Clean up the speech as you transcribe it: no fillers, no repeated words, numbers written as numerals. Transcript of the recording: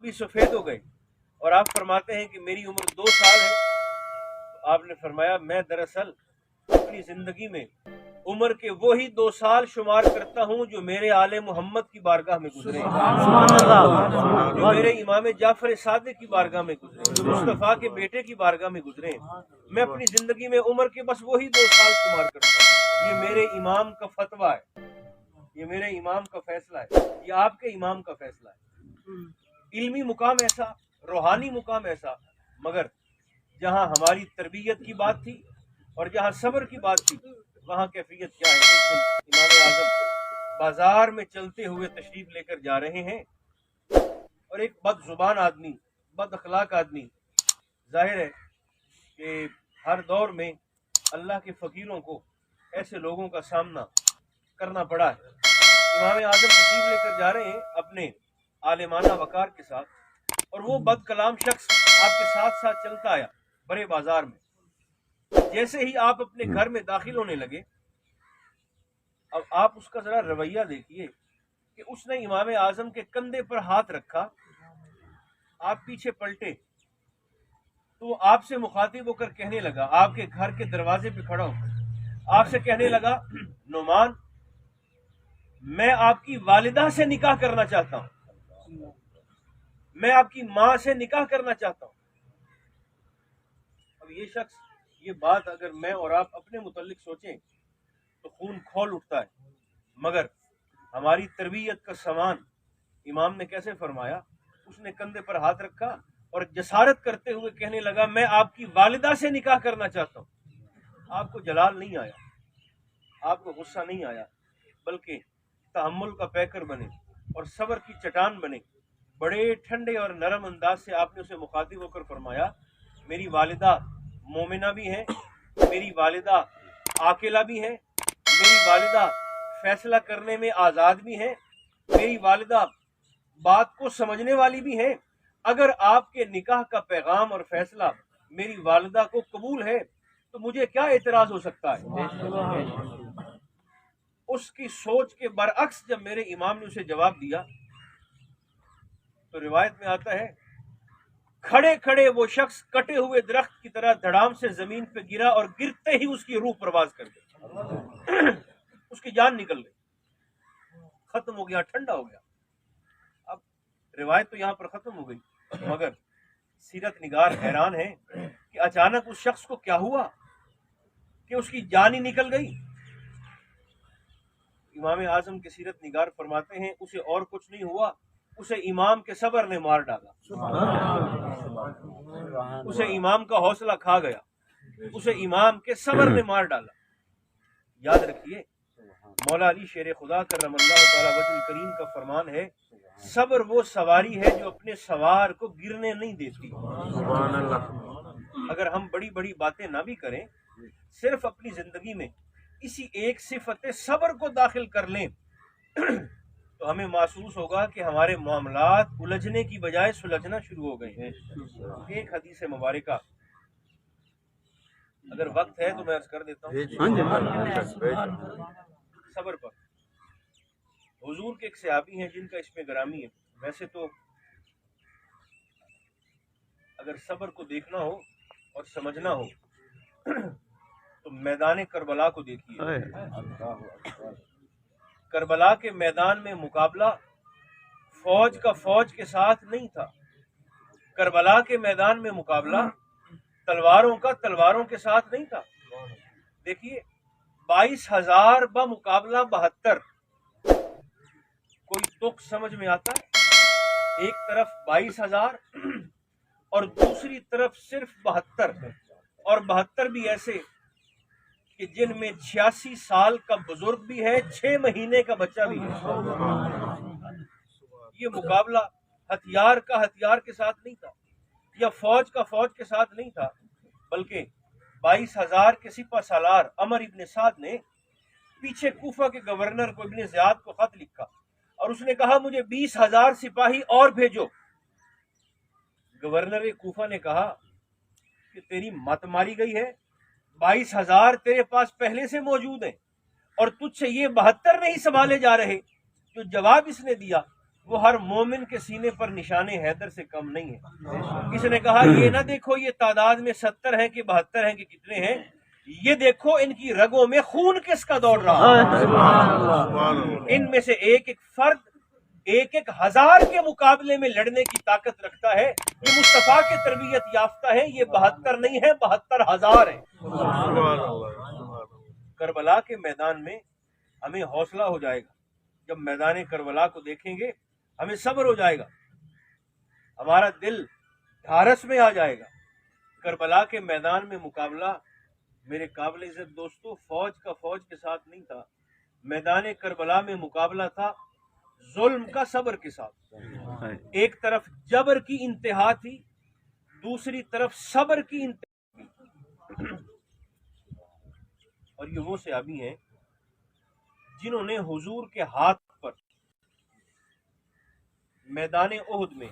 भी सफ़ेद हो गए और आप फरमाते हैं कि मेरी उम्र 2 साल है, तो आपने फरमाया मैं दरअसल अपनी ज़िंदगी में उम्र के वो ही 2 साल शुमार करता हूँ जो मेरे आले मोहम्मद की बारगाह में गुजरे, जो मेरे इमाम जाफर सादिक की बारगाह में गुजरे, जो मुस्तफ़ा के बेटे की बारगाह में गुजरे। मैं अपनी ज़िंदगी में उम्र के बस वही 2 साल शुमार करता हूँ। ये मेरे इमाम का फतवा है, ये मेरे इमाम का फैसला है, ये आपके इमाम का फैसला है। इल्मी मुकाम ऐसा, रूहानी मुकाम ऐसा, मगर जहाँ हमारी तरबियत की बात थी और जहाँ सब्र की बात थी, वहाँ कैफियत क्या है। एक दिन इमाम आज़म बाजार में चलते हुए तशरीफ लेकर जा रहे हैं और एक बदजुबान आदमी, बद अखलाक आदमी, जाहिर है कि हर दौर में अल्लाह के फ़कीरों को ऐसे लोगों का सामना करना पड़ा है। इमाम आज़म तशरीफ लेकर जा रहे हैं अपने आलिमाना वकार के साथ, और वो बद कलाम शख्स आपके साथ साथ चलता आया बड़े बाजार में। जैसे ही आप अपने घर में दाखिल होने लगे, अब आप उसका जरा रवैया देखिए कि उसने इमाम आज़म के कंधे पर हाथ रखा, आप पीछे पलटे तो वो आपसे मुखातिब होकर कहने लगा, आपके घर के दरवाजे पे खड़ा होकर आपसे कहने लगा, नुमान मैं आपकी वालिदा से निकाह करना चाहता हूं, मैं आपकी माँ से निकाह करना चाहता हूं। अब ये शख्स, ये बात अगर मैं और आप अपने मुतल्लिक सोचें तो खून खौल उठता है, मगर हमारी तरबियत का सामान इमाम ने कैसे फरमाया। उसने कंधे पर हाथ रखा और जसारत करते हुए कहने लगा, मैं आपकी वालिदा से निकाह करना चाहता हूं। आपको जलाल नहीं आया, आपको गुस्सा नहीं आया, बल्कि तहम्मुल का पैकर बने और सब्र की चट्टान बने। बड़े ठंडे और नरम अंदाज से आपने उसे मुखातिब होकर फरमाया, मेरी वालिदा मोमिना भी है, मेरी वालिदा आकिला भी है, मेरी वालिदा फैसला करने में आज़ाद भी है, मेरी वालिदा बात को समझने वाली भी है। अगर आपके निकाह का पैगाम और फैसला मेरी वालिदा को कबूल है तो मुझे क्या एतराज हो सकता है। उसकी सोच के बरअक्स जब मेरे इमाम ने उसे जवाब दिया तो रिवायत में आता है, खड़े खड़े वो शख्स कटे हुए दरख्त की तरह धड़ाम से जमीन पे गिरा और गिरते ही उसकी रूह परवाज कर गई। उसकी जान निकल गई, खत्म हो गया, ठंडा हो गया। अब रिवायत तो यहां पर खत्म हो गई, मगर सीरत निगार हैरान है कि अचानक उस शख्स को क्या हुआ कि उसकी जान ही निकल गई। इमाम आज़म के सीरत निगार फरमाते हैं, उसे और कुछ नहीं हुआ, उसे इमाम के सब्र ने मार डाला, उसे इमाम का हौसला खा गया, उसे इमाम के सब्र ने मार डाला। याद रखिए, मौला अली शेर खुदा करमल्लाहु तआला वजहुल करीम का फरमान है, सब्र वो सवारी है जो अपने सवार को गिरने नहीं देती। अगर हम बड़ी बड़ी बातें ना भी करें, सिर्फ अपनी जिंदगी में इसी एक सिफत सब्र को दाखिल कर लें तो हमें महसूस होगा कि हमारे मामलात उलझने की बजाय सुलझना शुरू हो गए हैं। एक हदीस मुबारका अगर वक्त है तो मैं अर्ज कर देता हूँ सब्र पर। हुजूर के एक सहाबी हैं जिनका इसमें गरामी है। वैसे तो अगर सब्र को देखना हो और समझना हो तो मैदान करबला को देखिए। करबला के मैदान में मुकाबला फौज का फौज के साथ नहीं था। करबला के मैदान में मुकाबला तलवारों का तलवारों के साथ नहीं था। देखिए, 22,000 ब मुकाबला 72। कोई तुक समझ में आता है? एक तरफ 22,000 और दूसरी तरफ सिर्फ 72, और 72 भी ऐसे कि जिनमें 86 साल का बुजुर्ग भी है, 6 महीने का बच्चा भी है। ये मुकाबला हथियार का हथियार के साथ नहीं था, या फौज का फौज के साथ नहीं था, बल्कि 22,000 के सिपा सालार अमर इब्न साद ने पीछे कूफा के गवर्नर को इब्न ज़ियाद को खत लिखा और उसने कहा, मुझे 20,000 सिपाही और भेजो। गवर्नर कूफा ने कहा कि तेरी मत मारी गई है, 22,000 तेरे पास पहले से मौजूद हैं और तुझसे ये 72 नहीं संभाले जा रहे। जो जवाब इसने दिया وہ ہر مومن کے سینے پر نشان حیدر سے کم نہیں ہے۔ کسی نے کہا یہ نہ دیکھو یہ تعداد میں 70 ہیں کہ 72 ہیں کہ کتنے ہیں، یہ دیکھو ان کی رگوں میں خون کس کا دوڑ رہا ہے۔ ان میں سے ایک ایک فرد ایک ایک ہزار کے مقابلے میں لڑنے کی طاقت رکھتا ہے۔ یہ مصطفیٰ کی تربیت یافتہ ہے، یہ 72 نہیں ہے، 72,000 ہیں۔ کربلا کے میدان میں ہمیں حوصلہ ہو جائے گا، جب میدان کربلا کو دیکھیں گے ہمیں صبر ہو جائے گا، ہمارا دل ڈھارس میں آ جائے گا۔ کربلا کے میدان میں مقابلہ میرے قابل عزت دوستو فوج کے ساتھ نہیں تھا، میدان کربلا میں مقابلہ تھا ظلم کا صبر کے ساتھ۔ ایک طرف جبر کی انتہا تھی، دوسری طرف صبر کی انتہا تھی۔ اور یہ وہ صحابی ہیں جنہوں نے حضور کے ہاتھ پر میدان احد میں